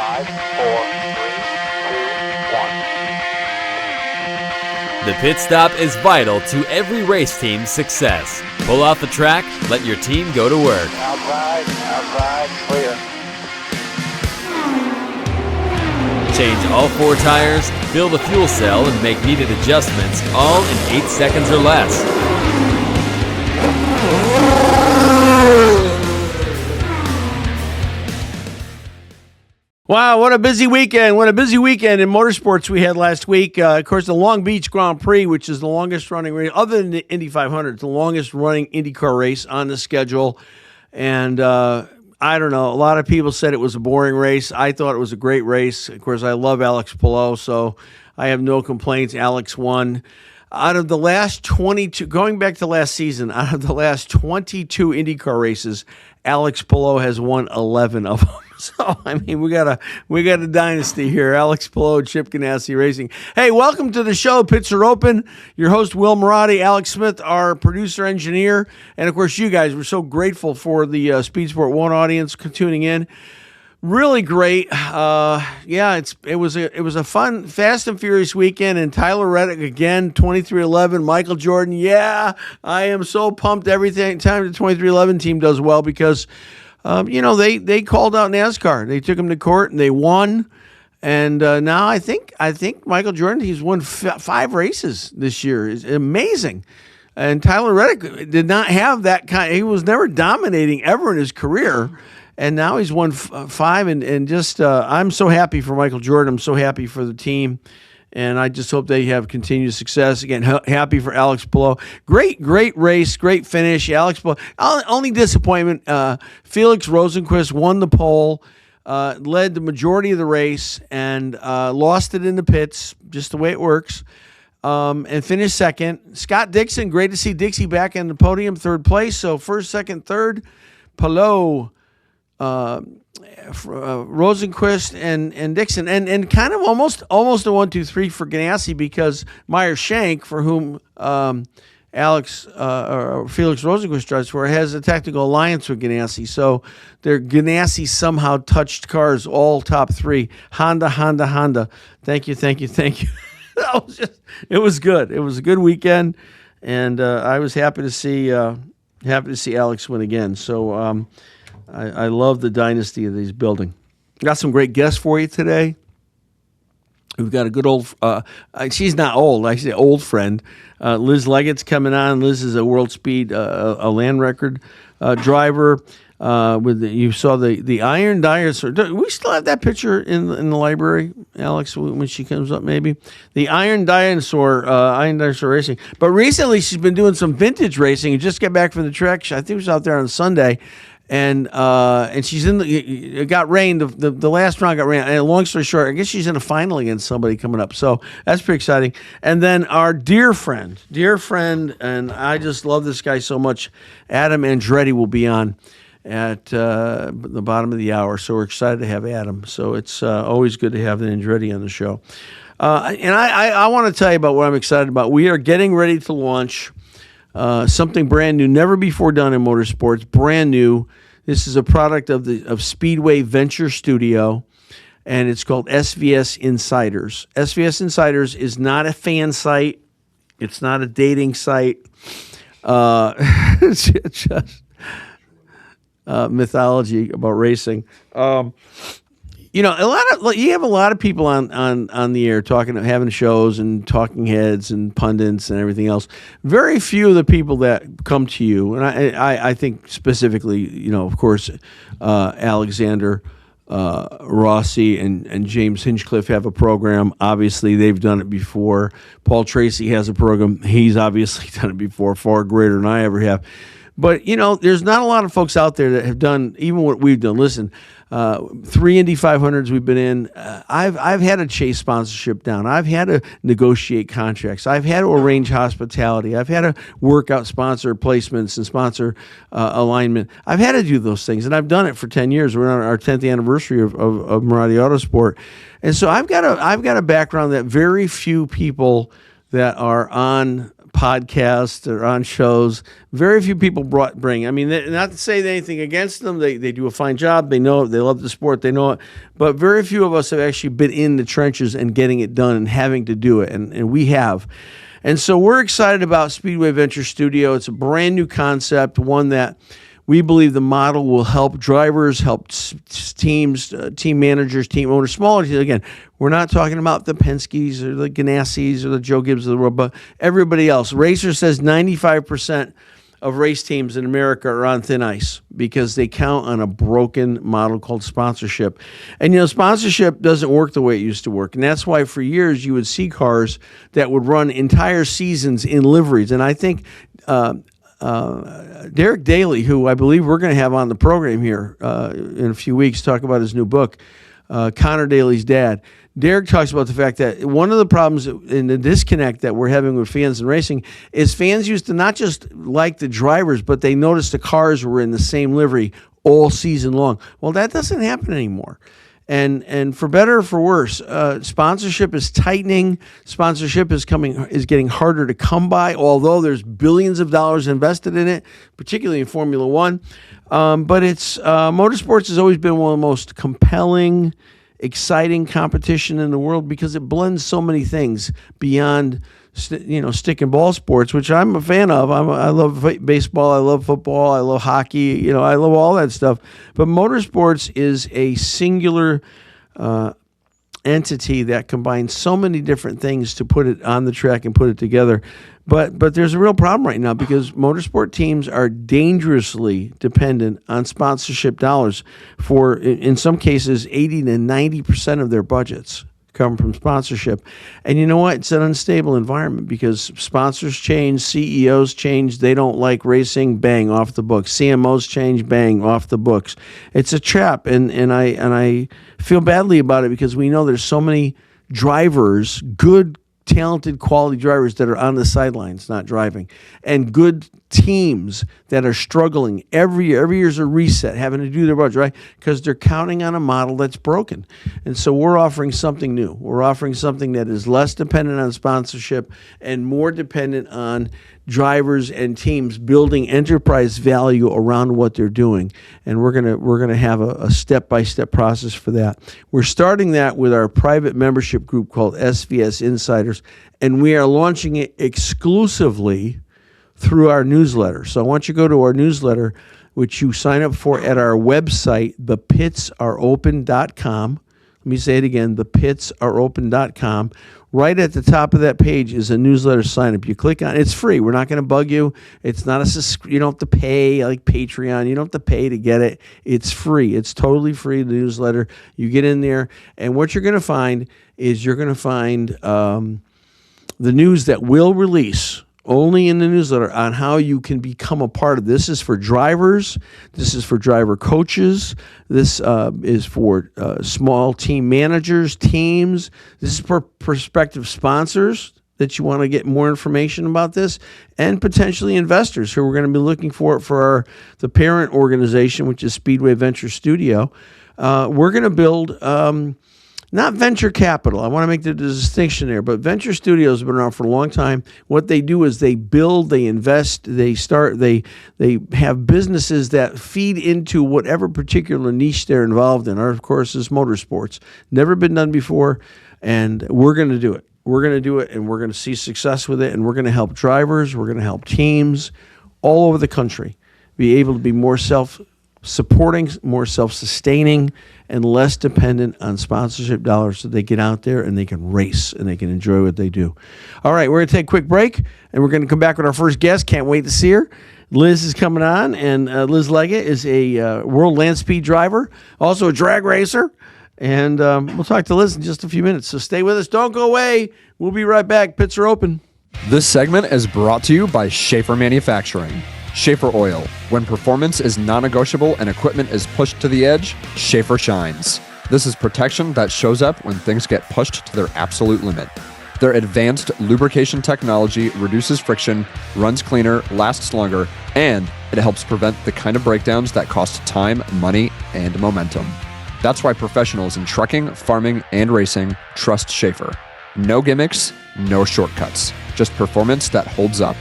5, 4, 3, 2, 1. The pit stop is vital to every race team's success. Pull off the track, let your team go to work. Outside, clear. Change all 4 tires, fill the fuel cell, and make needed adjustments, all in 8 seconds or less. Wow, what a busy weekend. What a busy weekend in motorsports we had last week. Of course, the Long Beach Grand Prix, which is the longest running race, other than the Indy 500, it's the longest running IndyCar race on the schedule. And I don't know, a lot of people said it was a boring race. I thought it was a great race. Of course, I love Alex Palou, so I have no complaints. Alex won. Out of the last 22, going back to last season, out of the last 22 IndyCar races, Alex Palou has won 11 of them. So, I mean, we got a dynasty here. Alex Palou, Chip Ganassi Racing. Hey, welcome to the show. Pits are open. Your host, Will Marotti, Alex Smith, our producer, engineer, and, of course, you guys. We're so grateful for the Speed Sport 1 audience tuning in. Really great. It was a fun, fast and furious weekend. And Tyler Reddick again, 2311. Michael Jordan. Yeah, I am so pumped. Everything time the 2311 team does well because, they called out NASCAR. They took him to court and they won. And now I think Michael Jordan, he's won 5 races this year. It's amazing. And Tyler Reddick did not have that kind. He was never dominating ever in his career. And now he's won 5, and just I'm so happy for Michael Jordan. I'm so happy for the team, and I just hope they have continued success. Again, happy for Alex Palou. Great race, great finish. Alex Palou. Only disappointment, Felix Rosenqvist won the pole, led the majority of the race, and lost it in the pits, just the way it works, and finished second. Scott Dixon, great to see Dixie back in the podium, 3rd place. So first, second, third, Palou, Rosenqvist and Dixon, and kind of almost a 1-2-3 for Ganassi because Meyer Shank, for whom Felix Rosenqvist drives for, has a technical alliance with Ganassi. So their Ganassi somehow touched cars, all top 3. Honda. Thank you. It was good. It was a good weekend, and I was happy to see Alex win again. So. I love the dynasty that he's building. Got some great guests for you today. We've got a good old, she's not old, I say old friend. Liz Leggett's coming on. Liz is a world speed, a land record driver. You saw the Iron Dinosaur. Do we still have that picture in the library, Alex, when she comes up maybe? The Iron Dinosaur racing. But recently she's been doing some vintage racing and just got back from the track. I think it was out there on Sunday. And she's it got rained. The last round got rained. And long story short, I guess she's in a final against somebody coming up. So that's pretty exciting. And then our dear friend, and I just love this guy so much, Adam Andretti will be on at the bottom of the hour. So we're excited to have Adam. So it's always good to have the Andretti on the show. And I want to tell you about what I'm excited about. We are getting ready to launch something brand new, never before done in motorsports, brand new. This is a product of Speedway Venture Studio, and it's called SVS Insiders. SVS Insiders is not a fan site. It's not a dating site. It's just mythology about racing. You have a lot of people on the air having shows and talking heads and pundits and everything else. Very few of the people that come to you, and I think specifically, of course, Alexander Rossi and James Hinchcliffe have a program. Obviously, they've done it before. Paul Tracy has a program. He's obviously done it before, far greater than I ever have. But, there's not a lot of folks out there that have done even what we've done. Listen, 3 Indy 500s we've been in. I've had to chase sponsorship down. I've had to negotiate contracts. I've had to arrange hospitality. I've had to work out sponsor placements and sponsor alignment. I've had to do those things, and I've done it for 10 years. We're on our 10th anniversary of Marotti Autosport. And so I've got a background that very few people that are on podcasts or on shows. Very few people bring. I mean, not to say anything against them. They do a fine job. They know it. They love the sport. They know it. But very few of us have actually been in the trenches and getting it done and having to do it. And we have. And so we're excited about Speedway Venture Studio. It's a brand new concept, one that we believe the model will help drivers, help teams, team managers, team owners, smaller teams. Again, we're not talking about the Penske's or the Ganassis or the Joe Gibbs of the world, but everybody else. Racer says 95% of race teams in America are on thin ice because they count on a broken model called sponsorship. And, sponsorship doesn't work the way it used to work. And that's why for years you would see cars that would run entire seasons in liveries. And I think Derek Daly, who I believe we're going to have on the program here in a few weeks, talk about his new book, Connor Daly's dad. Derek talks about the fact that one of the problems in the disconnect that we're having with fans in racing is fans used to not just like the drivers, but they noticed the cars were in the same livery all season long. Well, that doesn't happen anymore. And for better or for worse, sponsorship is tightening. Sponsorship is getting harder to come by, although there's billions of dollars invested in it, particularly in Formula One. But motorsports has always been one of the most compelling, exciting competition in the world because it blends so many things beyond stick and ball sports, which I'm a fan of. I love baseball, I love football, I love hockey, I love all that stuff. But motorsports is a singular entity that combines so many different things to put it on the track and put it together. But there's a real problem right now because motorsport teams are dangerously dependent on sponsorship dollars for, in some cases, 80 to 90% of their budgets come from sponsorship. And you know what? It's an unstable environment because sponsors change, CEOs change, they don't like racing, bang, off the books. CMOs change, bang, off the books. It's a trap, and I feel badly about it because we know there's so many drivers, good, talented, quality drivers that are on the sidelines not driving, and good teams that are struggling every year. Every year's a reset, having to do their budget, right? Because they're counting on a model that's broken. And so we're offering something new. We're offering something that is less dependent on sponsorship and more dependent on drivers and teams building enterprise value around what they're doing. And we're gonna have a step-by-step process for that. We're starting that with our private membership group called SVS Insiders, and we are launching it exclusively through our newsletter. So I want you to go to our newsletter, which you sign up for at our website, thepitsareopen.com. Let me say it again, thepitsareopen.com. Right at the top of that page is a newsletter sign up. You click on it. It's free. We're not going to bug you. It's not you don't have to pay like Patreon. You don't have to pay to get it. It's free. It's totally free, the newsletter. You get in there, and what you're going to find is the news that we'll release only in the newsletter on how you can become a part of this. This is for drivers. This is for driver coaches. This is for small team managers, teams. This is for prospective sponsors that you want to get more information about this, and potentially investors who are going to be looking for it for the parent organization, which is Speedway Venture Studio. We're going to build not venture capital. I want to make the distinction there, but Venture Studios have been around for a long time. What they do is they build, they invest, they have businesses that feed into whatever particular niche they're involved in. Our, of course, is motorsports. Never been done before, and we're going to do it. We're going to do it, and we're going to see success with it, and we're going to help drivers, we're going to help teams all over the country be able to be more self-supporting, more self-sustaining, and less dependent on sponsorship dollars so they get out there and they can race and they can enjoy what they do. All right, we're going to take a quick break, and we're going to come back with our first guest. Can't wait to see her. Liz is coming on, and Liz Leggett is a world land speed driver, also a drag racer, and we'll talk to Liz in just a few minutes. So stay with us. Don't go away. We'll be right back. Pits are open. This segment is brought to you by Schaefer Manufacturing. Schaefer Oil. When performance is non-negotiable and equipment is pushed to the edge, Schaefer shines. This is protection that shows up when things get pushed to their absolute limit. Their advanced lubrication technology reduces friction, runs cleaner, lasts longer, and it helps prevent the kind of breakdowns that cost time, money, and momentum. That's why professionals in trucking, farming, and racing trust Schaefer. No gimmicks, no shortcuts. just performance that holds up.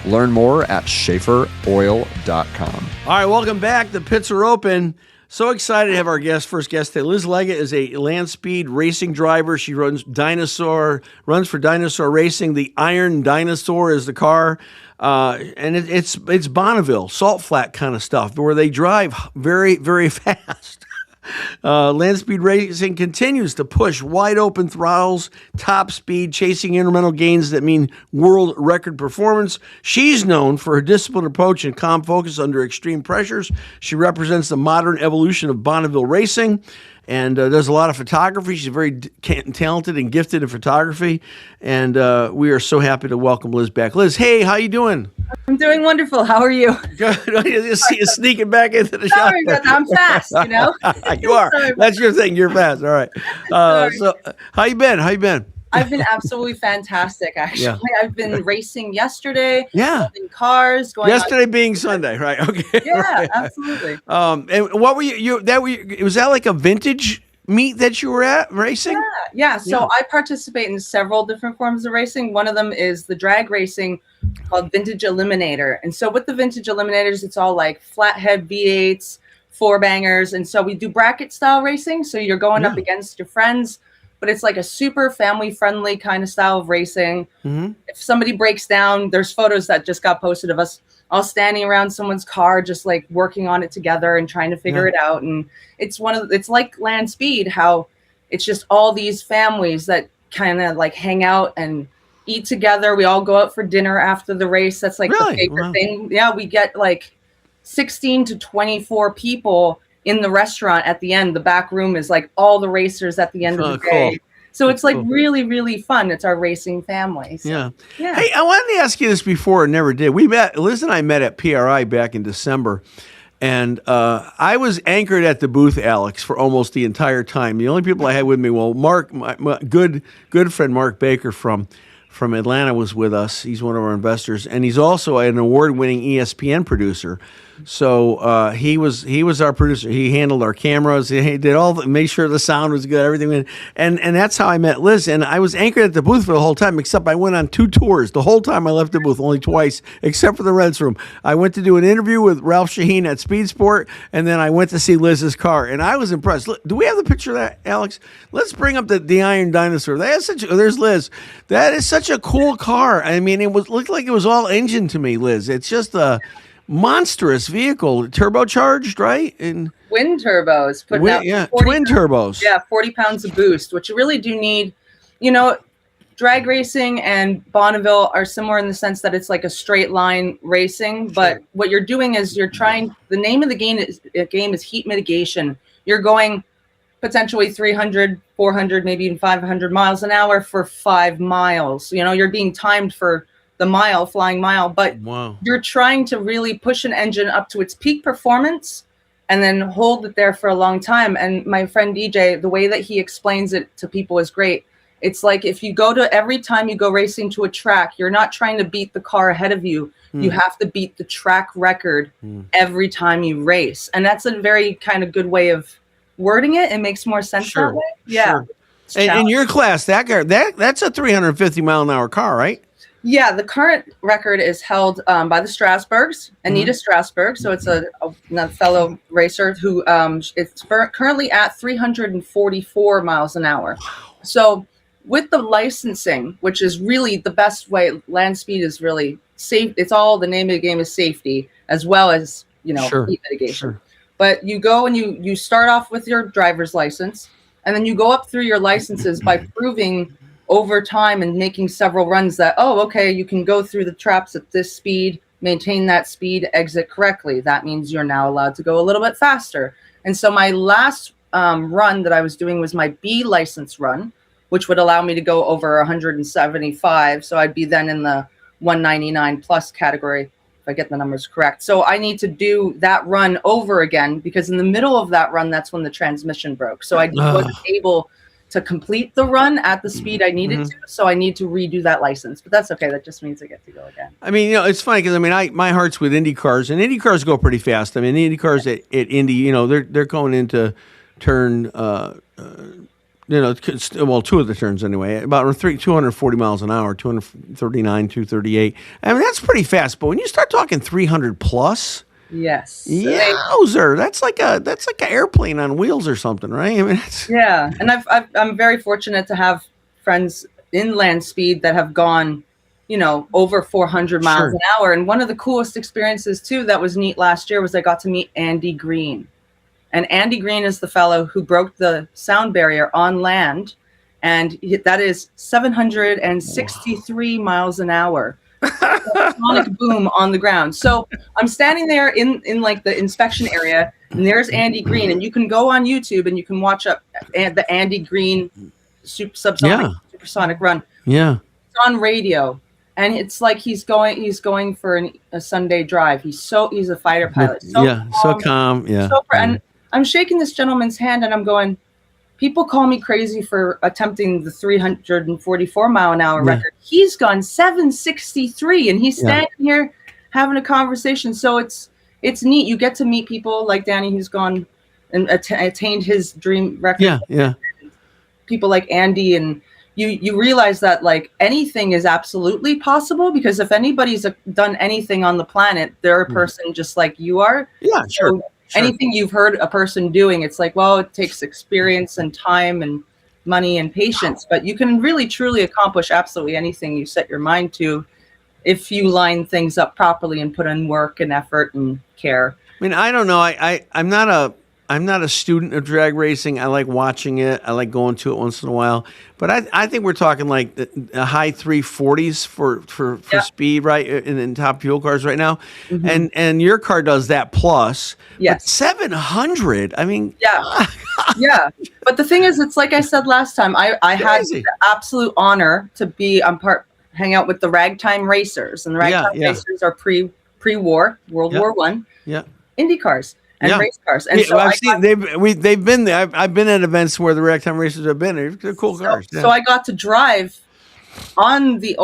Learn more at SchaeferOil.com. All right, welcome back. The pits are open. So excited to have our first guest today. Liz Leggett is a land speed racing driver. She runs for Dinosaur Racing. The Iron Dinosaur is the car. And it's Bonneville, salt flat kind of stuff, where they drive very, very fast. Land speed racing continues to push wide open throttles, top speed, chasing incremental gains that mean world record performance. She's known for her disciplined approach and calm focus under extreme pressures. She represents the modern evolution of Bonneville racing and does a lot of photography. She's very talented and gifted in photography. And we are so happy to welcome Liz back. Liz, hey, how you doing? I'm doing wonderful. How are you? Good. I just see you sneaking back into the shop. Sorry about that. I'm fast, you know? You are. That's your thing. You're fast. All right. So how you been? I've been absolutely fantastic, actually. Yeah. I've been racing yesterday. Yeah. Building cars. Yesterday being Sunday, right? Okay. Yeah, right. absolutely. And what were was that like a vintage meet that you were at racing? Yeah. So I participate in several different forms of racing. One of them is the drag racing called Vintage Eliminator. And so with the Vintage Eliminators, it's all like flathead V8s, four bangers. And so we do bracket style racing. So you're going up against your friends, but it's like a super family friendly kind of style of racing. Mm-hmm. If somebody breaks down, there's photos that just got posted of us all standing around someone's car, just like working on it together and trying to figure it out. And it's it's like land speed, how it's just all these families that kind of like hang out and eat together. We all go out for dinner after the race. That's like the favorite thing. Yeah. We get like 16 to 24 people in the restaurant at the end. The back room is like all the racers at the end of the day. Cool. So it's like really, really fun. It's our racing family. So, yeah. Hey, I wanted to ask you this before and never did. Liz and I met at PRI back in December, and I was anchored at the booth, Alex, for almost the entire time. The only people I had with me, Mark, my good friend Mark Baker from Atlanta was with us. He's one of our investors, and he's also an award-winning ESPN producer. So he was our producer. He handled our cameras. He did made sure the sound was good, everything. And that's how I met Liz. And I was anchored at the booth for the whole time, except I went on 2 tours. The whole time I left the booth, only twice, except for the Reds room. I went to do an interview with Ralph Shaheen at Speed Sport, and then I went to see Liz's car. And I was impressed. Look, do we have the picture of that, Alex? Let's bring up the Iron Dinosaur. There's Liz. That is such a cool car. I mean, looked like it was all engine to me, Liz. It's just a monstrous vehicle, turbocharged, right? And twin turbos, twin turbos. Yeah, 40 pounds of boost, which you really do need. You know, drag racing and Bonneville are similar in the sense that it's like a straight line racing, but what you're doing is the name of the game is heat mitigation. You're going potentially 300, 400, maybe even 500 miles an hour for 5 miles. You know, you're being timed for the flying mile, but you're trying to really push an engine up to its peak performance and then hold it there for a long time. And my friend DJ, the way that he explains it to people is great. It's like if you every time you go racing to a track, you're not trying to beat the car ahead of you. You have to beat the track record every time you race. And that's a very kind of good way of wording it. It makes more sense that way. Yeah. And in your class, that car, that's a 350 mile an hour car, right? Yeah, the current record is held by the Strasburgs, Anita Strasburg. So it's a fellow racer who it's currently at 344 miles an hour. So with the licensing, which is really the best way, land speed is really safe. It's all the name of the game is safety as well as, heat mitigation. But you go and you start off with your driver's license, and then you go up through your licenses by proving over time and making several runs that, you can go through the traps at this speed, maintain that speed, exit correctly. That means you're now allowed to go a little bit faster. And so my last run that I was doing was my B license run, which would allow me to go over 175. So I'd be then in the 199 plus category, if I get the numbers correct. So I need to do that run over again, because in the middle of that run, that's when the transmission broke. So I wasn't able to complete the run at the speed I needed to. So I need to redo that license, but that's okay. That just means I get to go again. I mean, it's funny because my heart's with Indy cars, and Indy cars go pretty fast. I mean, the Indy cars at Indy, they're going into turn well, two of the turns anyway, about 240 miles an hour, 239, 238. I mean, that's pretty fast. But when you start talking 300 plus, yes, yowzer, that's like an airplane on wheels or something, right? I mean, yeah. And I'm very fortunate to have friends in land speed that have gone, over 400 miles an hour. And one of the coolest experiences too that was neat last year was I got to meet Andy Green. And Andy Green is the fellow who broke the sound barrier on land, and that is 763 miles an hour. Sonic boom on the ground. So I'm standing there in like the inspection area, and there's Andy Green, and you can go on YouTube and you can watch up the Andy Green supersonic run. Yeah, it's on radio, and it's like he's going for a Sunday drive. He's a fighter pilot. So calm. Yeah, and I'm shaking this gentleman's hand, and I'm going, people call me crazy for attempting the 344 mile an hour record. He's gone 763, and he's standing here having a conversation. So it's neat. You get to meet people like Danny, who's gone and attained his dream record. Yeah. People like Andy, and you realize that like anything is absolutely possible, because if anybody's done anything on the planet, they're a person just like you are. Yeah, sure. So anything you've heard a person doing, it's like, well, it takes experience and time and money and patience, but you can really truly accomplish absolutely anything you set your mind to if you line things up properly and put in work and effort and care. I mean, I don't know. I'm not a student of drag racing. I like watching it. I like going to it once in a while. But I think we're talking like the high 340s for speed, right, in top fuel cars right now. Mm-hmm. And your car does that plus. Yes. But 700. I mean. Yeah. Yeah. But the thing is, it's like I said last time, I had the absolute honor to hang out with the ragtime racers. And the ragtime racers are pre-war, World War I. Yeah. Indy cars. And race cars, and so they've been there. I've been at events where the ragtime racers have been. They're cool cars. Yeah. So I got to drive on the.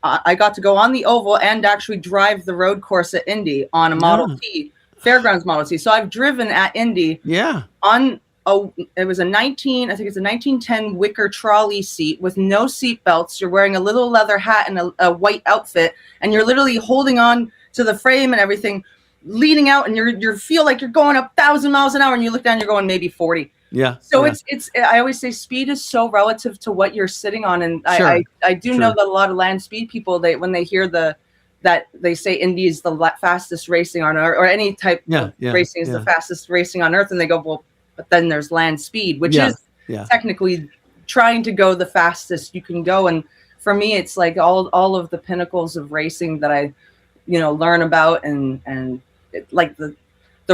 I got to go on the oval and actually drive the road course at Indy on a Model T, Fairgrounds Model T. So I've driven at Indy. Yeah. It was a 1910 wicker trolley seat with no seat belts. You're wearing a little leather hat and a white outfit, and you're literally holding on to the frame and everything, leaning out, and you feel like you're going up 1,000 miles an hour, and you look down, you're going maybe 40. Yeah. So it's I always say speed is so relative to what you're sitting on, and I do know that a lot of land speed people, when they hear that they say Indy is the fastest racing on earth, or any type of racing is the fastest racing on earth, and they go, well, but then there's land speed, which is technically trying to go the fastest you can go. And for me, it's like all of the pinnacles of racing that I learn about, and like the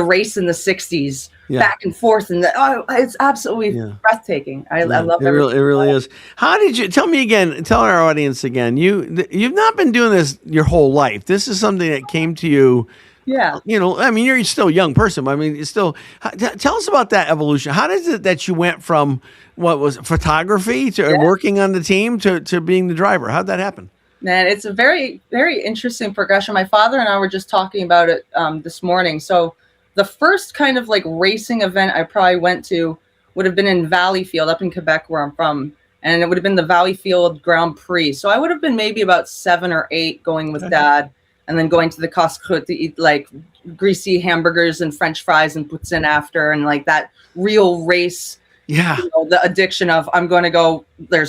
race in the 60s, back and forth, and it's absolutely breathtaking. I love it. It really is. How did you tell me again? Tell our audience again. You've not been doing this your whole life. This is something that came to you. Yeah. I mean, you're still a young person, but I mean, tell us about that evolution. How is it that you went from photography to working on the team to being the driver? How'd that happen? Man, it's a very, very interesting progression. My father and I were just talking about it this morning. So the first kind of like racing event I probably went to would have been in Valleyfield up in Quebec, where I'm from. And it would have been the Valleyfield Grand Prix. So I would have been maybe about 7 or 8 going with Dad, and then going to the Costco to eat like greasy hamburgers and French fries and poutine after, and like that real race. Yeah. The addiction of I'm going to go. There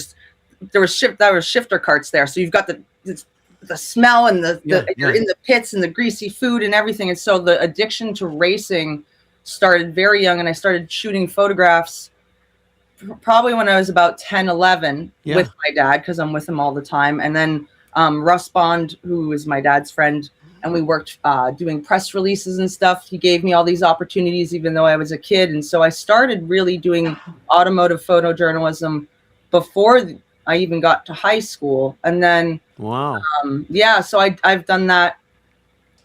was shifter carts there, so you've got the smell and you're in the pits and the greasy food and everything. And so the addiction to racing started very young, and I started shooting photographs probably when I was about 10, 11 with my dad, because I'm with him all the time. And then Russ Bond, who is my dad's friend, and we worked doing press releases and stuff. He gave me all these opportunities, even though I was a kid. And so I started really doing automotive photojournalism before I even got to high school. And then, so I've done that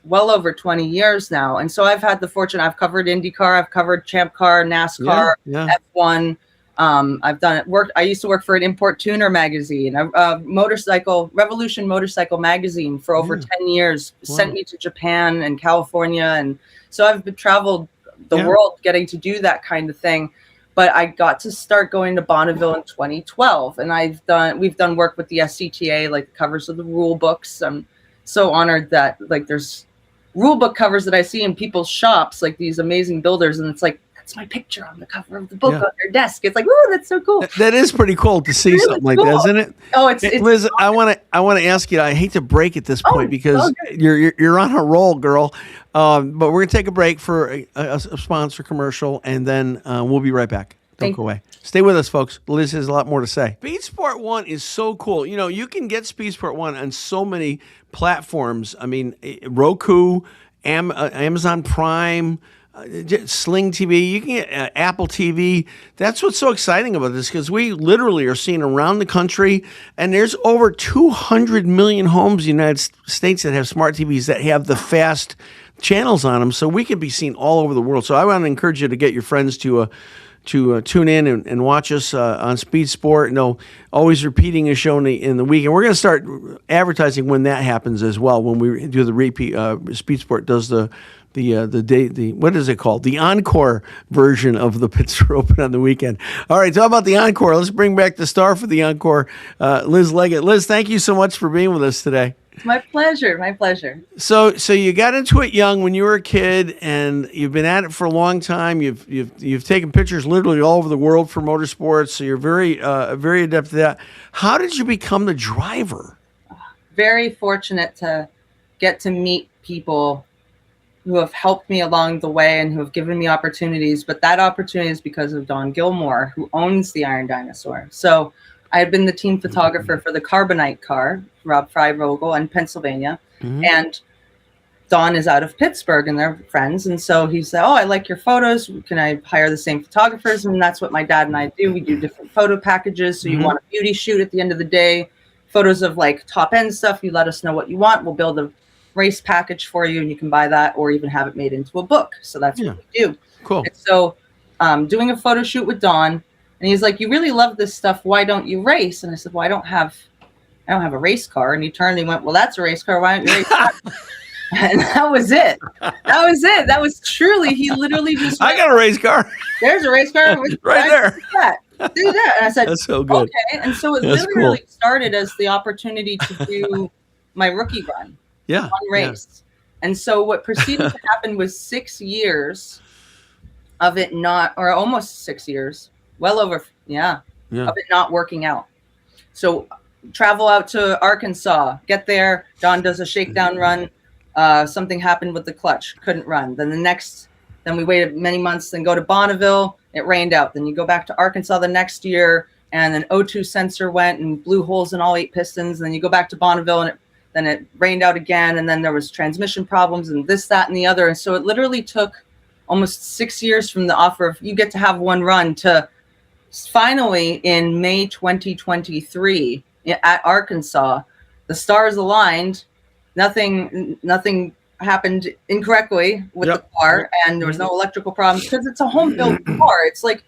well over 20 years now. And so I've had the fortune, I've covered IndyCar, I've covered Champ Car, NASCAR, F1. I've done it. I used to work for an import tuner magazine, Revolution Motorcycle magazine for over 10 years, sent me to Japan and California. And so I've traveled the world getting to do that kind of thing. but I got to start going to Bonneville in 2012, and we've done work with the SCTA, like covers of the rule books. I'm so honored that like there's rule book covers that I see in people's shops, like these amazing builders, and it's like, that's my picture on the cover of the book on their desk. It's like, oh, that's so cool. That is pretty cool to see something like that, isn't it? Oh, it's Liz, I want to ask you. I hate to break at this point because you're on a roll, girl. But we're gonna take a break for a sponsor commercial, and then we'll be right back. Don't go away. Stay with us, folks. Liz has a lot more to say. Speed Sport 1 is so cool. You know, you can get Speed Sport 1 on so many platforms. I mean, Roku, Amazon Prime, Sling TV, you can get Apple TV. That's what's so exciting about this, because we literally are seeing around the country, and there's over 200 million homes in the United States that have smart TVs that have the fast channels on them, so we can be seen all over the world. So I want to encourage you to get your friends to tune in and watch us on Speed Sport. No, always repeating a show in the week, and we're going to start advertising when that happens as well. When we do the repeat, Speed Sport does the what is it called? The encore version of the pits are open on the weekend. All right, talk about the encore. Let's bring back the star for the encore, Liz Leggett. Liz, thank you so much for being with us today. It's my pleasure. My pleasure. So you got into it young when you were a kid, and you've been at it for a long time. You've taken pictures literally all over the world for motorsports. So you're very adept at that. How did you become the driver? Very fortunate to get to meet people who have helped me along the way and who have given me opportunities. But that opportunity is because of Don Gilmore, who owns the Iron Dinosaur. So I had been the team photographer for the Carbonite car, Rob Freivogel, in Pennsylvania. Mm-hmm. And Don is out of Pittsburgh, and they're friends. And so he said, oh, I like your photos. Can I hire the same photographers? And that's what my dad and I do. We do different photo packages. So you want a beauty shoot at the end of the day, photos of like top end stuff. You let us know what you want. We'll build a race package for you, and you can buy that or even have it made into a book. So that's what we do. Cool. And so doing a photo shoot with Don, and he's like, you really love this stuff. Why don't you race? And I said, well, I don't have a race car. And he turned and he went, well, that's a race car. Why don't you race that? And that was it. That was truly, he literally just went, I got a race car. There's a race car. Right there. Do that. And I said, that's so good. Okay. And so it literally started as the opportunity to do my rookie run. Yeah. One race. Yeah. And so what proceeded to happen was 6 years of it not, or almost 6 years, well over, of it not working out. So travel out to Arkansas, get there. Don does a shakedown run. Something happened with the clutch, couldn't run. Then we waited many months, then go to Bonneville, it rained out. Then you go back to Arkansas the next year, and an O2 sensor went and blew holes in all 8 pistons. Then you go back to Bonneville, and then it rained out again, and then there was transmission problems and this, that, and the other. And so it literally took almost 6 years from the offer of you get to have one run to finally in May 2023 at Arkansas, the stars aligned. Nothing happened incorrectly with the car, and there was no electrical problems because it's a home built car. It's like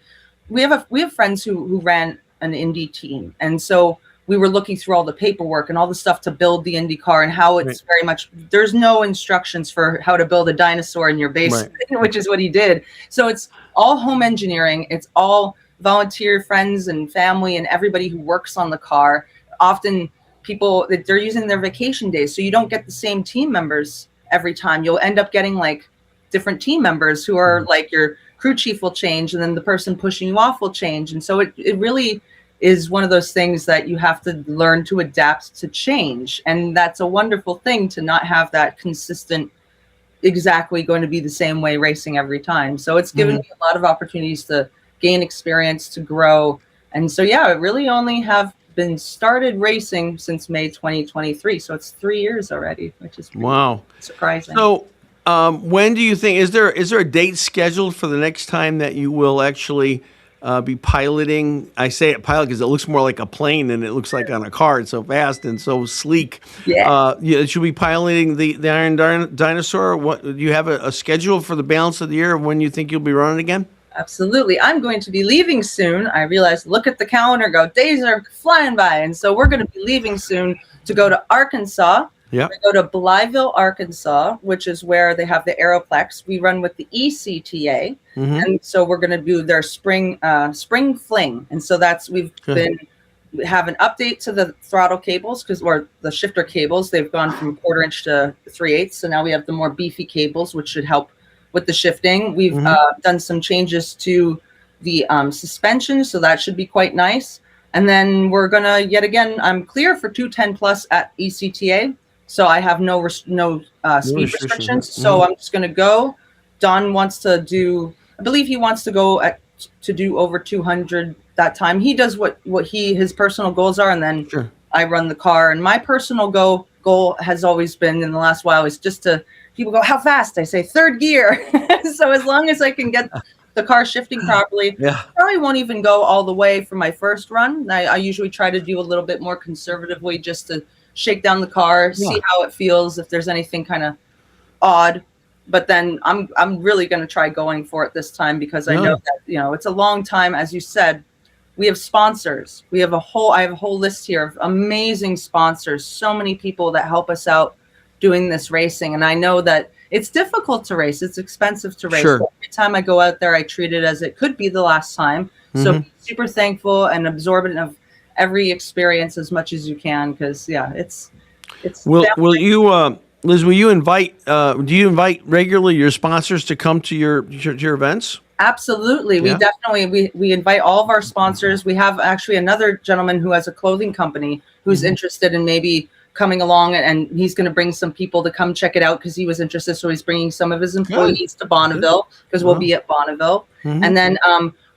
we have friends who ran an Indy team, and so we were looking through all the paperwork and all the stuff to build the Indy car and how it's very much, there's no instructions for how to build a dinosaur in your basement, which is what he did. So it's all home engineering. It's all volunteer friends and family and everybody who works on the car. Often people, they're using their vacation days. So you don't get the same team members every time. You'll end up getting like different team members who are like your crew chief will change, and then the person pushing you off will change. And so it really is one of those things that you have to learn to adapt to change. And that's a wonderful thing to not have that consistent, exactly going to be the same way racing every time. So it's given me a lot of opportunities to gain experience, to grow. And so, I really only have been started racing since May 2023. So it's 3 years already, which is surprising. So when do you think, is there a date scheduled for the next time that you will actually be piloting? I say pilot because it looks more like a plane than it looks like on a car. It's so fast and so sleek. Should be piloting the Iron Dinosaur. What do you have a schedule for the balance of the year of when you think you'll be running again? Absolutely. I'm going to be leaving soon. I realized, look at the calendar, go, days are flying by. And so we're going to be leaving soon to go to Arkansas Yeah. We go to Blytheville, Arkansas, which is where they have the Aeroplex. We run with the ECTA, and so we're going to do their spring fling. And so we have an update to the throttle cables or the shifter cables. They've gone from 1/4 inch to 3/8. So now we have the more beefy cables, which should help with the shifting. We've done some changes to the suspension, so that should be quite nice. And then we're gonna I'm clear for 210 plus at ECTA, so I have no speed restrictions. So I'm just gonna go. Don wants to do. I believe he wants to go to do over 200 that time. He does what his personal goals are, and then I run the car. And my personal goal has always been in the last while is just to. People go, how fast? I say 3rd gear. So as long as I can get the car shifting properly, probably won't even go all the way for my first run. I usually try to do a little bit more conservatively just to shake down the car, see how it feels, if there's anything kind of odd. But then I'm really going to try going for it this time because I know that, it's a long time. As you said, we have sponsors. I have a whole list here of amazing sponsors. So many people that help us out doing this racing. And I know that it's difficult to race. It's expensive to race. Every time I go out there, I treat it as it could be the last time. So be super thankful and absorbent of every experience as much as you can. Cause it's. Will you, Liz, do you invite regularly your sponsors to come to your events? Absolutely. We definitely, we invite all of our sponsors. We have actually another gentleman who has a clothing company who's interested in maybe coming along, and he's going to bring some people to come check it out because he was interested. So he's bringing some of his employees to Bonneville because we'll be at Bonneville. And then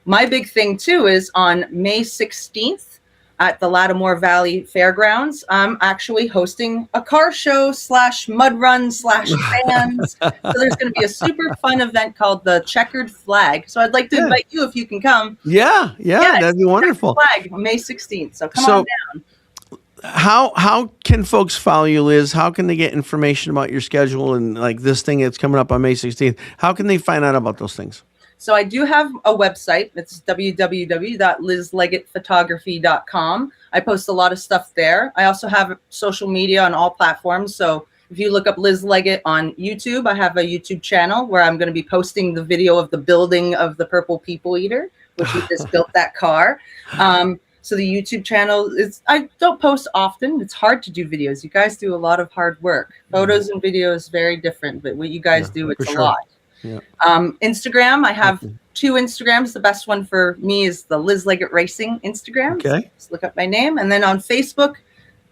my big thing too is on May 16th at the Lattimore Valley Fairgrounds, I'm actually hosting a car show / mud run / fans. So there's going to be a super fun event called the Checkered Flag. So I'd like to invite you if you can come. Yeah, that'd be wonderful. Flag May 16th. So come on down. How can folks follow you, Liz? How can they get information about your schedule and like this thing that's coming up on May 16th? How can they find out about those things? So I do have a website. It's www.lizleggettphotography.com. I post a lot of stuff there. I also have social media on all platforms. So if you look up Liz Leggett on YouTube, I have a YouTube channel where I'm going to be posting the video of the building of the Purple People Eater, which we just built that car. So the YouTube channel I don't post often. It's hard to do videos. You guys do a lot of hard work. Photos and videos very different, but what you guys do, it's a lot. Yeah. Instagram, I have 2 Instagrams. The best one for me is the Liz Leggett Racing Instagram. Okay. Just look up my name. And then on Facebook,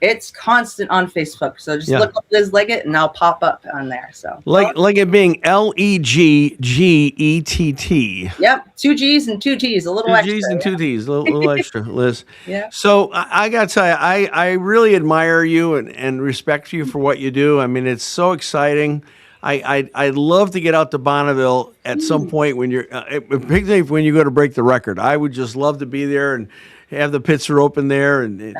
it's constant on Facebook. So just look up Liz Leggett and I'll pop up on there. So Leggett being Leggett. Yep. 2 G's and 2 T's, a little extra. 2 G's and 2 T's, a little extra, Liz. Yeah. So I got to tell you, I really admire you and respect you for what you do. I mean, it's so exciting. I'd love to get out to Bonneville at some point when particularly when you go to break the record. I would just love to be there and have the pits are open there and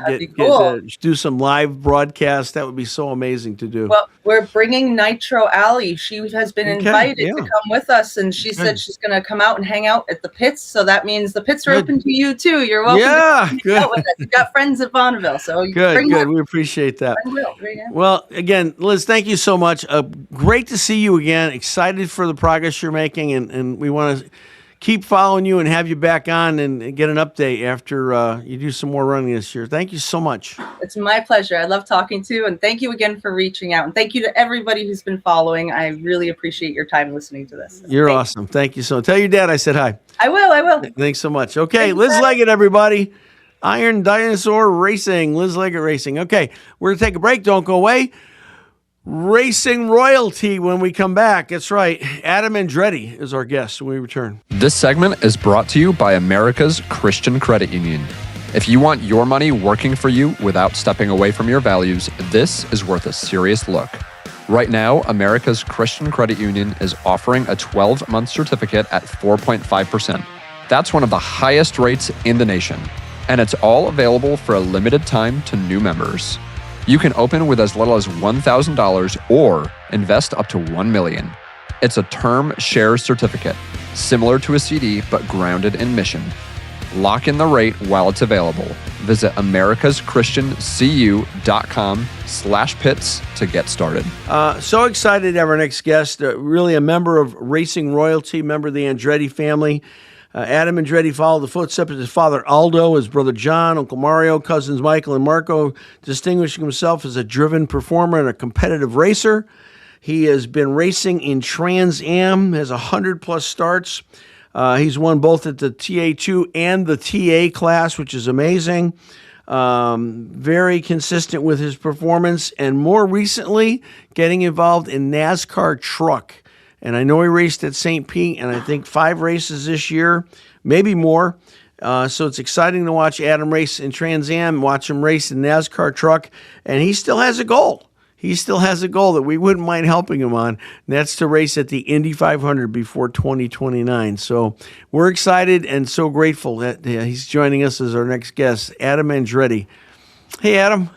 do some live broadcasts. That would be so amazing to do. Well, we're bringing Nitro Alley. She has been invited to come with us, and she said she's going to come out and hang out at the pits. So that means the pits are open to you too. You're welcome to hang out with us. You've got friends at Bonneville, so good. We appreciate that. Well, again, Liz, thank you so much. Great to see you again. Excited for the progress you're making, and we want to keep following you and have you back on and get an update after you do some more running this year. Thank you so much. It's my pleasure. I love talking to you, and thank you again for reaching out. And thank you to everybody who's been following. I really appreciate your time listening to this. You're awesome. Thank you so much. Tell your dad I said hi. I will. Thanks so much. Okay, Liz Leggett, everybody. Iron Dinosaur Racing, Liz Leggett Racing. Okay, we're going to take a break. Don't go away. Racing royalty when we come back. That's right. Adam Andretti is our guest when we return. This segment is brought to you by America's Christian Credit Union. If you want your money working for you without stepping away from your values, this is worth a serious look. Right now, America's Christian Credit Union is offering a 12-month certificate at 4.5%. That's one of the highest rates in the nation, and it's all available for a limited time to new members. You can open with as little as $1,000 or invest up to $1 million. It's a term share certificate, similar to a CD but grounded in mission. Lock in the rate while it's available. Visit americaschristiancu.com/pits to get started. So excited to have our next guest, really a member of racing royalty, member of the Andretti family. Adam Andretti followed the footsteps of his father Aldo, his brother John, Uncle Mario, cousins Michael and Marco, distinguishing himself as a driven performer and a competitive racer. He has been racing in Trans Am, has 100-plus starts. He's won both at the TA2 and the TA class, which is amazing. Very consistent with his performance, and more recently, getting involved in NASCAR Truck. And I know he raced at St. Pete, and I think 5 races this year, maybe more. So it's exciting to watch Adam race in Trans Am, watch him race in NASCAR Truck, and he still has a goal. He still has a goal that we wouldn't mind helping him on, and that's to race at the Indy 500 before 2029. So we're excited and so grateful that he's joining us as our next guest, Adam Andretti. Hey, Adam.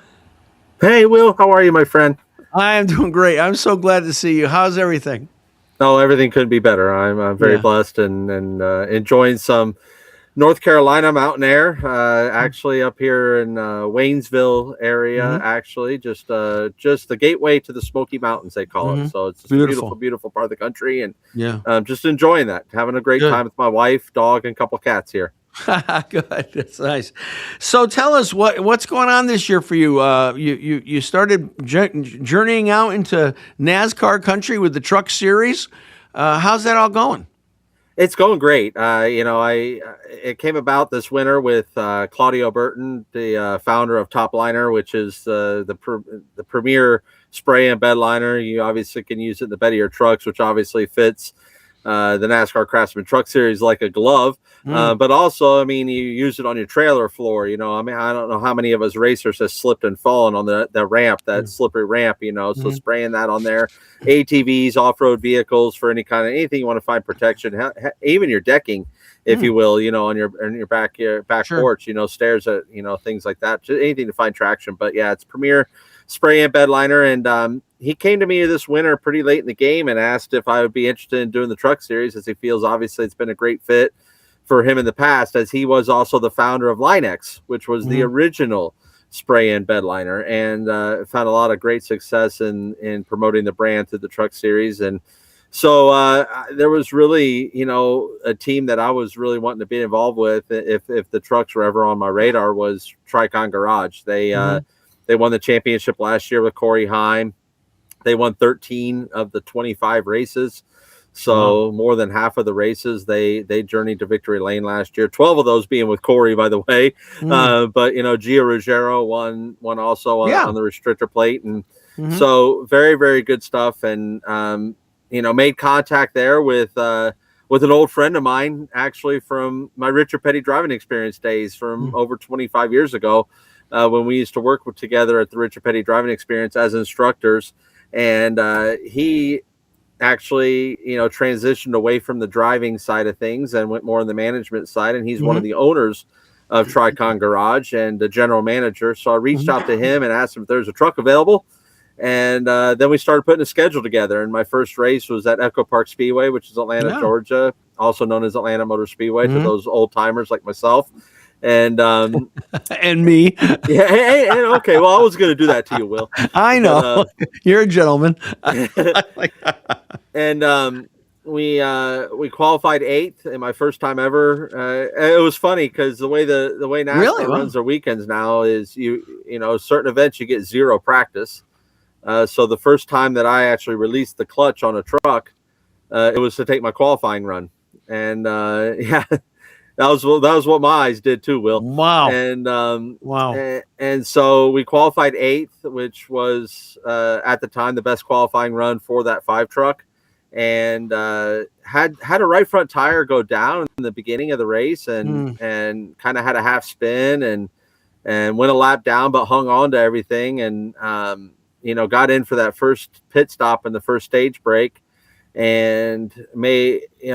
Hey, Will. How are you, my friend? I am doing great. I'm so glad to see you. How's everything? Oh, everything couldn't be better. I'm very blessed and enjoying some North Carolina mountain air, actually up here in Waynesville area, actually just the gateway to the Smoky Mountains, they call it. So it's a beautiful, beautiful part of the country, and just enjoying that, having a great time with my wife, dog, and a couple cats here. Good, that's nice. So tell us what's going on this year for you. You started journeying out into NASCAR country with the Truck Series. How's that all going? It's going great. It came about this winter with Claudio Burton, the founder of Topliner, which is the premier spray and bed liner. You obviously can use it in the bed of your trucks, which obviously fits the NASCAR Craftsman Truck Series like a glove. But also, I mean, you use it on your trailer floor. I mean, I don't know how many of us racers have slipped and fallen on the ramp, that slippery ramp. So spraying that on there, ATVs, off-road vehicles, for anything you want to find protection, even your decking, if you will, on your back porch, stairs, things like that, just anything to find traction. But yeah, it's premier spray and bed liner. And he came to me this winter pretty late in the game and asked if I would be interested in doing the Truck Series, as he feels obviously it's been a great fit for him in the past, as he was also the founder of Linex, which was the original spray and bed liner, and found a lot of great success in promoting the brand through the Truck Series. And so there was really, a team that I was really wanting to be involved with if the trucks were ever on my radar, was Tricon Garage. They won the championship last year with Corey Heim. They won 13 of the 25 races. So more than half of the races, they journeyed to victory lane last year. 12 of those being with Corey, by the way. But Gio Ruggiero won also on the restrictor plate, and so very, very good stuff. And made contact there with an old friend of mine, actually from my Richard Petty driving experience days from over 25 years ago, when we used to work together at the Richard Petty driving experience as instructors. And he actually, transitioned away from the driving side of things and went more on the management side. And he's one of the owners of Tricon Garage and the general manager. So I reached out to him and asked him if there's a truck available. And then we started putting a schedule together. And my first race was at Echo Park Speedway, which is Atlanta, Georgia, also known as Atlanta Motor Speedway to those old timers like myself. And and me. Okay. Well, I was going to do that to you, Will. I know. You're a gentleman. And we qualified 8th in my first time ever. It was funny because the way NASCAR runs their weekends now is certain events you get 0 practice. So the first time that I actually released the clutch on a truck, it was to take my qualifying run. And that was what my eyes did too, Will. Wow. And and so we qualified 8th, which was at the time the best qualifying run for that 5 truck, and had a right front tire go down in the beginning of the race, and kind of had a half spin and went a lap down, but hung on to everything, and got in for that first pit stop in the first stage break. And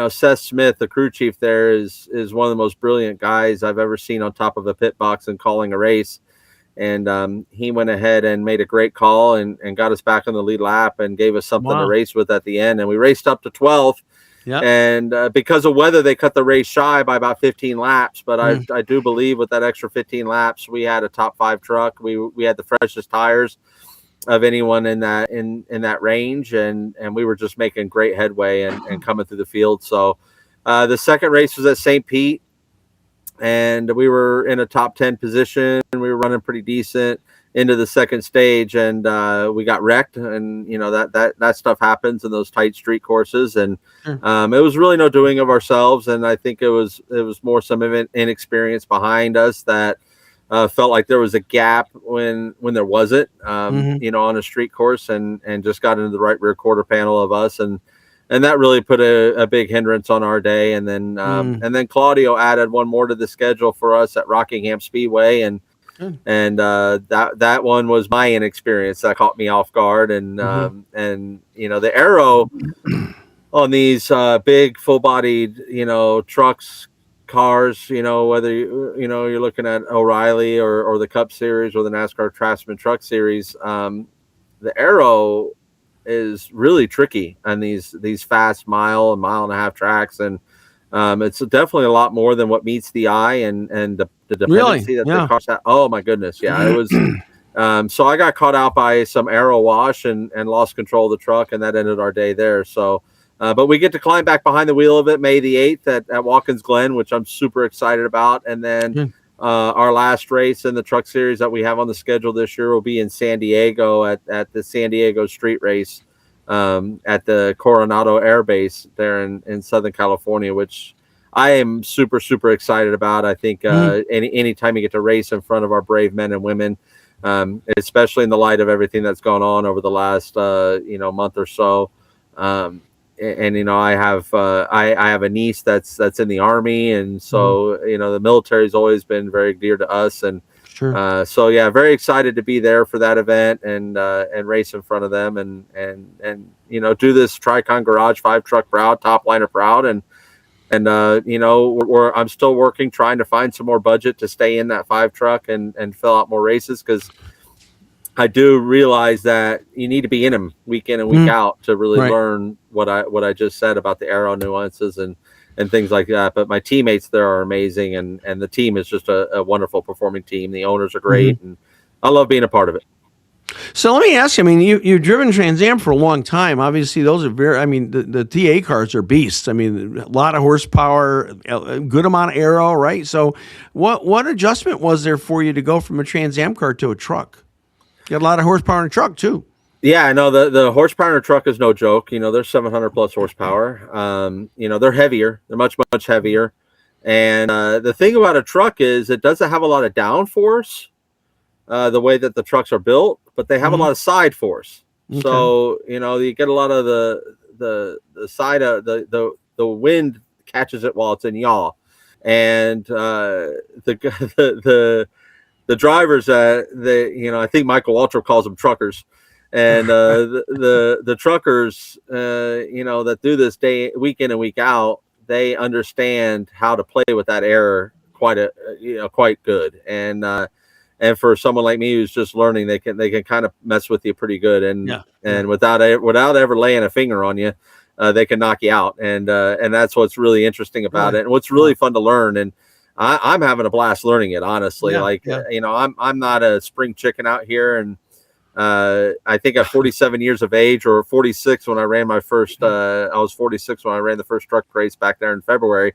Seth Smith, the crew chief there, is one of the most brilliant guys I've ever seen on top of a pit box and calling a race. And he went ahead and made a great call and got us back on the lead lap and gave us something to race with at the end. And we raced up to 12th. Yep. And because of weather, they cut the race shy by about 15 laps. But I do believe with that extra 15 laps, we had a top 5 truck. We had the freshest tires of anyone in that range, and we were just making great headway and coming through the field. So the second race was at St. Pete, and we were in a top 10 position. We were running pretty decent into the second stage, and we got wrecked. And that stuff happens in those tight street courses, and it was really no doing of ourselves. And I think it was more some inexperience behind us that felt like there was a gap when there wasn't, on a street course, and just got into the right rear quarter panel of us, and that really put a big hindrance on our day. And then Claudio added one more to the schedule for us at Rockingham Speedway, and that one was my inexperience that caught me off guard. And the aero on these big full-bodied trucks, cars, whether you're looking at O'Reilly or the Cup Series or the NASCAR Craftsman Truck Series, the aero is really tricky on these fast mile and a half tracks, and it's definitely a lot more than what meets the eye and the dependency that the cars have. Oh my goodness, yeah, it was. So I got caught out by some aero wash and lost control of the truck, and that ended our day there. So. But we get to climb back behind the wheel of it May the 8th at Watkins Glen, which I'm super excited about. And then our last race in the truck series that we have on the schedule this year will be in San Diego at the San Diego Street Race at the Coronado Air Base there in Southern California, which I am super, super excited about. I think anytime you get to race in front of our brave men and women, especially in the light of everything that's gone on over the last month or so. And I have a niece that's in the Army, and so the military's always been very dear to us, and so yeah, very excited to be there for that event and race in front of them, and do this Tricon Garage 5 truck proud, top liner proud, and I'm still working, trying to find some more budget to stay in that 5 truck and fill out more races, because I do realize that you need to be in them week in and week out to really learn what I just said about the aero nuances and things like that. But my teammates there are amazing, and the team is just a wonderful performing team. The owners are great, and I love being a part of it. So let me ask you, you've driven Trans Am for a long time. Obviously, those are the TA cars are beasts. A lot of horsepower, a good amount of aero, right? So what adjustment was there for you to go from a Trans Am car to a truck? You got a lot of horsepower in a truck too. Yeah, I know the horsepower in a truck is no joke. They're 700 plus horsepower. They're heavier. They're much, much heavier. And the thing about a truck is it doesn't have a lot of downforce, the way that the trucks are built, but they have a lot of side force. Okay. So, you get a lot of the side of the wind catches it while it's in yaw. And the drivers, I think Michael Waltrip calls them truckers, and the truckers, that do this week in and week out, they understand how to play with that air quite good, and for someone like me who's just learning, they can kind of mess with you pretty good, and without ever laying a finger on you, they can knock you out, and that's what's really interesting about it, and what's really fun to learn. And I'm having a blast learning it, honestly. I'm not a spring chicken out here. And I think at 47 years of age, or 46 when I ran my first, I was 46 when I ran the first truck race back there in February.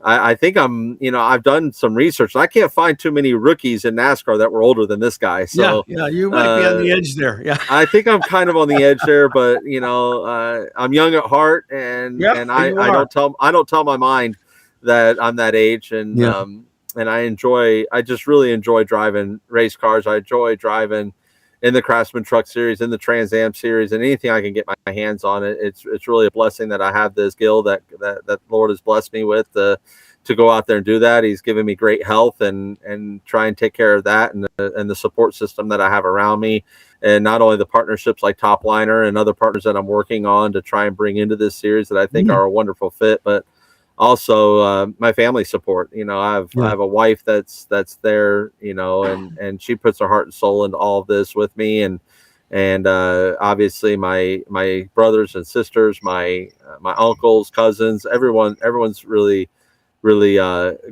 I think I've done some research. I can't find too many rookies in NASCAR that were older than this guy. So yeah, you might be on the edge there. Yeah, I think I'm kind of on the edge there, but I'm young at heart, and I don't tell my mind that I'm that age, and I just really enjoy driving race cars. I enjoy driving in the Craftsman Truck Series, in the Trans Am Series, and anything I can get my hands on. It's really a blessing that I have this skill that Lord has blessed me with to go out there and do that. He's given me great health and try and take care of that, and the support system that I have around me, and not only the partnerships like Top Liner and other partners that I'm working on to try and bring into this series that I think are a wonderful fit, but also my family support. I have a wife that's there, and she puts her heart and soul into all of this with me, and and obviously my brothers and sisters, my uncles, cousins, everyone's really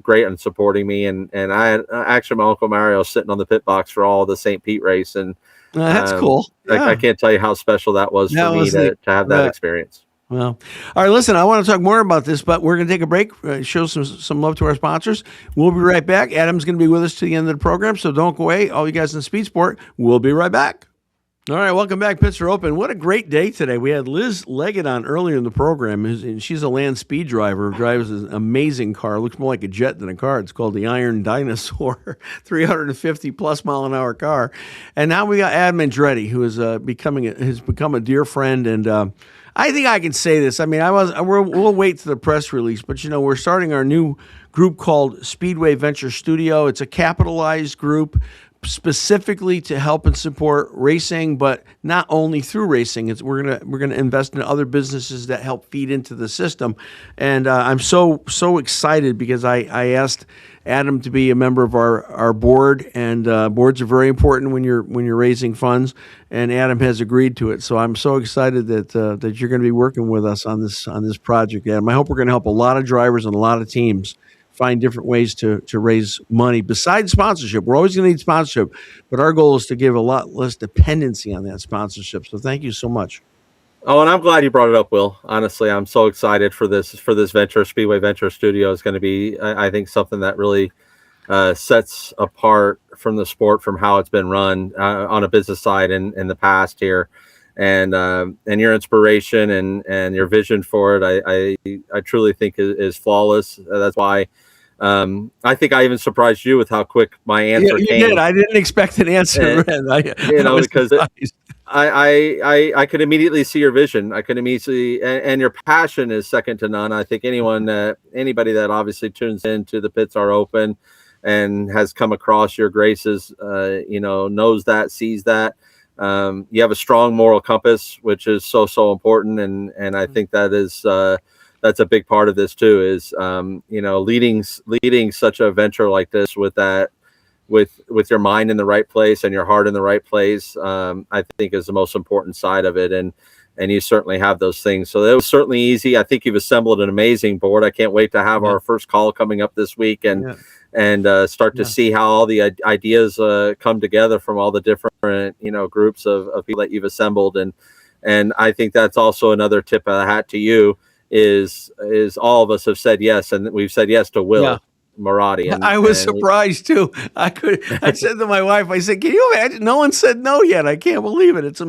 great on supporting me. And I had actually my Uncle Mario sitting on the pit box for all the St. Pete race, and That's cool. Yeah. I can't tell you how special that was for me to have that experience. Well, all right, listen, I want to talk more about this, but we're going to take a break, show some love to our sponsors. We'll be right back. Adam's going to be with us to the end of the program, so don't go away. All you guys in Speed Sport, we'll be right back. All right, welcome back. Pits are open. What a great day today. We had Liz Leggett on earlier in the program, and she's a land speed driver, drives an amazing car. It looks more like a jet than a car. It's called the Iron Dinosaur, 350-plus mile-an-hour car. And now we got Adam Andretti, who is has become a dear friend, and I think I can say this. I mean, we'll wait to the press release, but we're starting our new group called Speedway Venture Studio. It's a capitalized group specifically to help and support racing, but not only through racing. We're gonna invest in other businesses that help feed into the system. And I'm so excited because I asked Adam to be a member of our board, and boards are very important when you're raising funds. And Adam has agreed to it, so I'm so excited that you're going to be working with us on this project, Adam. I hope we're going to help a lot of drivers and a lot of teams find different ways to raise money besides sponsorship. We're always going to need sponsorship, but our goal is to give a lot less dependency on that sponsorship. So thank you so much. Oh, and I'm glad you brought it up, Will. Honestly, I'm so excited for this venture. Speedway Venture Studio is going to be, I think, something that really sets apart from the sport, from how it's been run on a business side in the past here. And your inspiration and your vision for it, I truly think is flawless. That's why I think I even surprised you with how quick my answer came. You did. I didn't expect an answer. Because I could immediately see your vision. I could immediately, and your passion is second to none. I think anybody that obviously tunes into the Pits Are Open and has come across your graces, knows that, sees that. You have a strong moral compass, which is so important, and I think that is that's a big part of this too. Is leading such a venture like this with your mind in the right place and your heart in the right place. I think is the most important side of it, and you certainly have those things. So it was certainly easy. I think you've assembled an amazing board. I can't wait to have our first call coming up this week and start to see how all the ideas come together from all the different groups of people that you've assembled, and I think that's also another tip of the hat to you is all of us have said yes, and we've said yes to Will Marotti. And I was surprised too. I said to my wife, I said, "Can you imagine? No one said no yet. I can't believe it. It's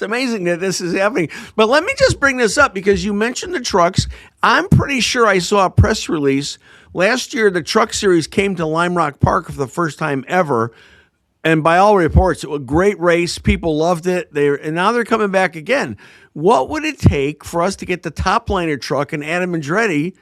amazing that this is happening." But let me just bring this up because you mentioned the trucks. I'm pretty sure I saw a press release last year. The Truck Series came to Lime Rock Park for the first time ever. And by all reports, it was a great race. People loved it. And now they're coming back again. What would it take for us to get the top liner truck and Adam Andretti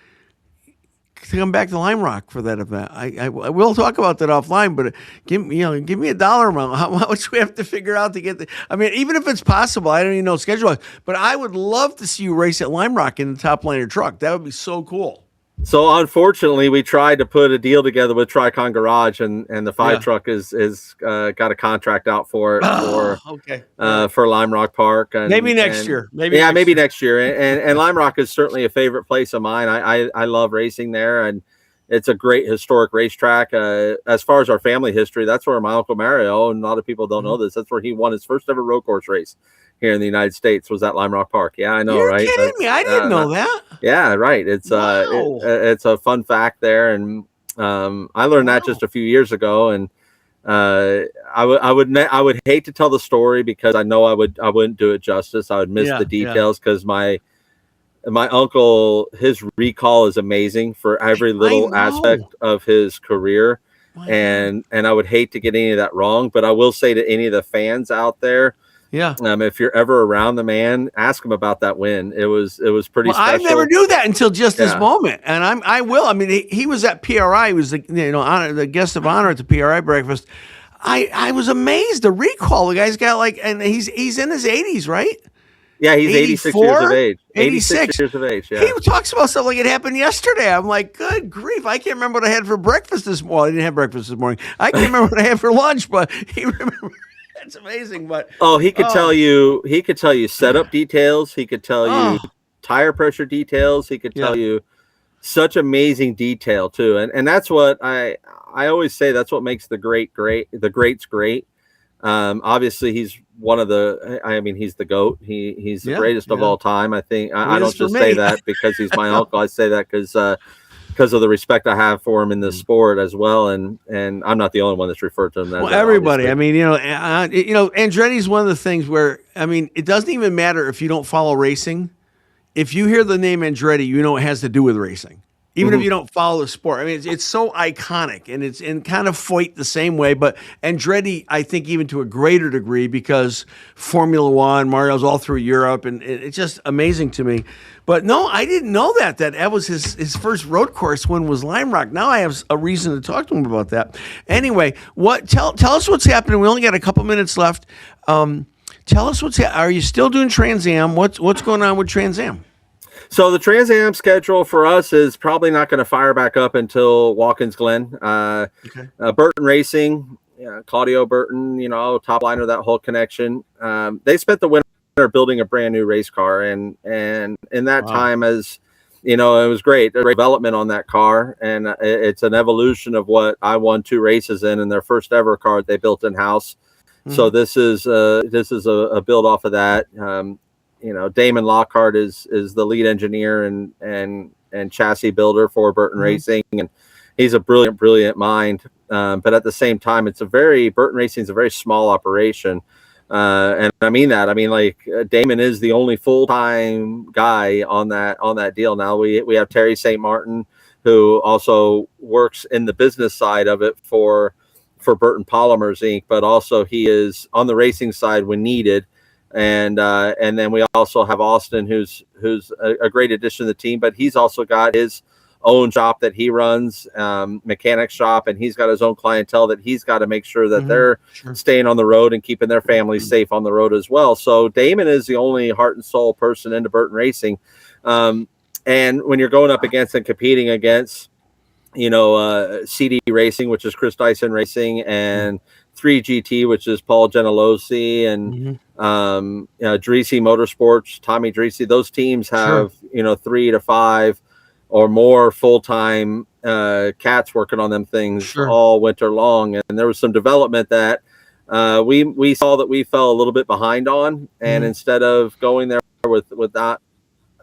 to come back to Lime Rock for that event? I will talk about that offline, but give me a dollar amount. How much we have to figure out to get even if it's possible, I don't even know schedule, but I would love to see you race at Lime Rock in the top liner truck. That would be so cool. So unfortunately, we tried to put a deal together with Tricon Garage, and the 5 truck is got a contract out for it for Lime Rock Park. And, maybe next year. Maybe next year. And Lime Rock is certainly a favorite place of mine. I love racing there, and it's a great historic racetrack. As far as our family history, that's where my Uncle Mario, and a lot of people don't know this, that's where he won his first ever road course race here in the United States, was at Lime Rock Park. Yeah, I know, You're right? Kidding me? I didn't know that. Yeah, right. It's it's a fun fact there, and I learned that just a few years ago, and I would hate to tell the story because I know I wouldn't do it justice. I would miss the details because my uncle, his recall is amazing for every little aspect of his career, and I would hate to get any of that wrong. But I will say to any of the fans out there, if you're ever around the man, ask him about that win. It was pretty special. I never knew that until just this moment, and I will. I mean, he was at PRI. He was the guest of honor at the PRI breakfast. I was amazed. The recall, the guy's got and he's in his 80s, right? Yeah, he's 86 years of age. 86 years of age. Yeah. He talks about stuff like it happened yesterday. I'm like, good grief! I can't remember what I had for breakfast this morning. Well, I didn't have breakfast this morning. I can't remember what I had for lunch, but he remembers. It's amazing, but he could tell you. He could tell you setup details. He could tell you tire pressure details. He could tell you such amazing detail too. And that's what I always say. That's what makes the greats great. Obviously, he's one of the. I mean, he's the GOAT. He's the greatest of all time. I think. I don't just say that because he's my uncle. I say that because of the respect I have for him in this sport as well. And I'm not the only one that's referred to him as. Well, everybody. Obviously. I mean, Andretti's one of the things where, I mean, it doesn't even matter if you don't follow racing. If you hear the name Andretti, you know it has to do with racing. Even if you don't follow the sport. I mean, it's so iconic, and it's in kind of Foyt the same way. But Andretti, I think, even to a greater degree, because Formula One, Mario's all through Europe, and it's just amazing to me. But no, I didn't know that was his first road course win was Lime Rock. Now I have a reason to talk to him about that. Anyway, tell us what's happening. We only got a couple minutes left. Tell us are you still doing Trans Am? What's going on with Trans Am? So the Trans Am schedule for us is probably not going to fire back up until Watkins Glen. Burton Racing, Claudio Burton, top liner, that whole connection. They spent the winter building a brand new race car, and in that time, as it was great. There's development on that car, and it's an evolution of what I won 2 races in their first ever car they built in house. So this is a build off of that. Damon Lockhart is the lead engineer and chassis builder for Burton Racing, and he's a brilliant mind. But at the same time, Burton Racing is a very small operation, and I mean that. I mean, like Damon is the only full-time guy on that deal. Now we have Terry St. Martin, who also works in the business side of it for Burton Polymers Inc., but also he is on the racing side when needed. And then we also have Austin, who's a great addition to the team, but he's also got his own shop that he runs, mechanic shop, and he's got his own clientele that he's got to make sure that they're staying on the road and keeping their families safe on the road as well. So Damon is the only heart and soul person into Burton Racing. And when you're going up against and competing against, CD Racing, which is Chris Dyson Racing, and 3GT, which is Paul Gentilozzi, and Dreesy Motorsports, Tommy Dreesy. Those teams have 3 to 5 or more full-time cats working on them things all winter long. And there was some development that we saw that we fell a little bit behind on, and instead of going there with not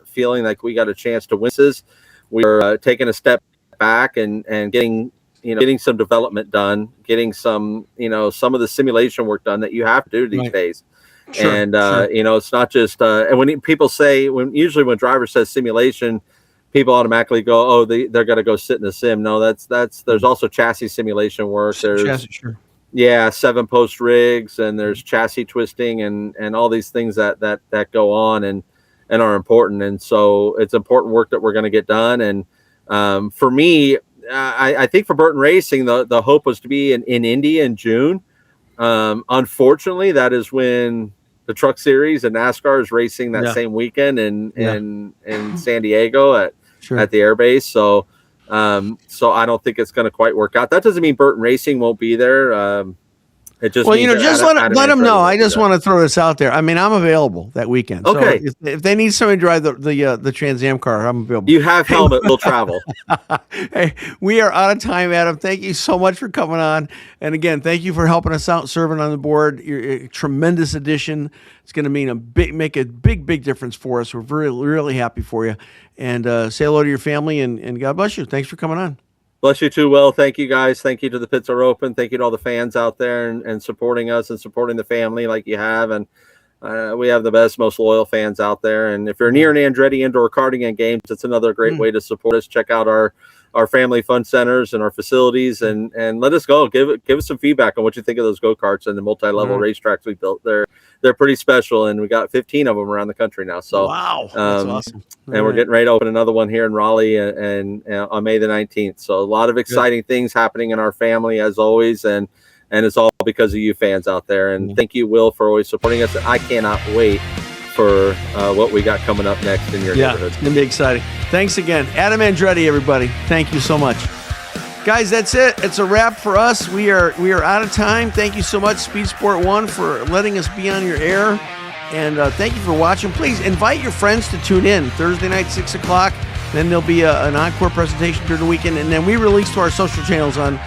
feeling like we got a chance to win this, we were taking a step back and getting some development done, getting some of the simulation work done that you have to do these days. It's not just and when people say, when driver says simulation, people automatically go, oh, they're going to go sit in the sim. No, there's also chassis simulation work. There's 7-post rigs, and there's chassis twisting and all these things that go on and are important. And so it's important work that we're going to get done. And for me, I think for Burton Racing, the hope was to be in Indy in June. Unfortunately, that is when the Truck Series and NASCAR is racing that same weekend in San Diego at the airbase. So I don't think it's going to quite work out. That doesn't mean Burton Racing won't be there. It just just let them know. I just want to throw this out there. I mean, I'm available that weekend. Okay. So if they need somebody to drive the Trans Am car, I'm available. You have helmet. We'll travel. Hey, we are out of time, Adam. Thank you so much for coming on. And again, thank you for helping us out, serving on the board. You're a tremendous addition. It's going to make a big difference for us. We're really, really happy for you. And say hello to your family, and God bless you. Thanks for coming on. Bless you too, Will. Thank you, guys. Thank you to the Pits Are Open. Thank you to all the fans out there and supporting us and supporting the family like you have. And we have the best, most loyal fans out there. And if you're near an Andretti indoor karting and games, it's another great way to support us. Check out our family fun centers and our facilities, and let us go. Give us some feedback on what you think of those go-karts and the multi-level racetracks we built. They're pretty special, and we got 15 of them around the country now. So wow, that's awesome. And we're getting ready to open another one here in Raleigh and on May the 19th. So a lot of exciting things happening in our family as always, and it's all because of you fans out there. And thank you, Will, for always supporting us. I cannot wait for what we got coming up next in your neighborhood. It's going to be exciting. Thanks again. Adam Andretti, everybody. Thank you so much. Guys, that's it. It's a wrap for us. We are out of time. Thank you so much, Speed Sport 1, for letting us be on your air. And thank you for watching. Please invite your friends to tune in Thursday night, 6 o'clock. Then there'll be an encore presentation during the weekend. And then we release to our social channels on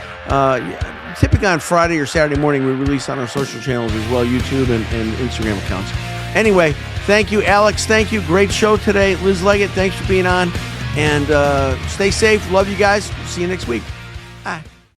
typically on Friday or Saturday morning. We release on our social channels as well, YouTube and Instagram accounts. Anyway, thank you, Alex. Thank you. Great show today. Liz Leggett, thanks for being on. And stay safe. Love you guys. See you next week. Bye.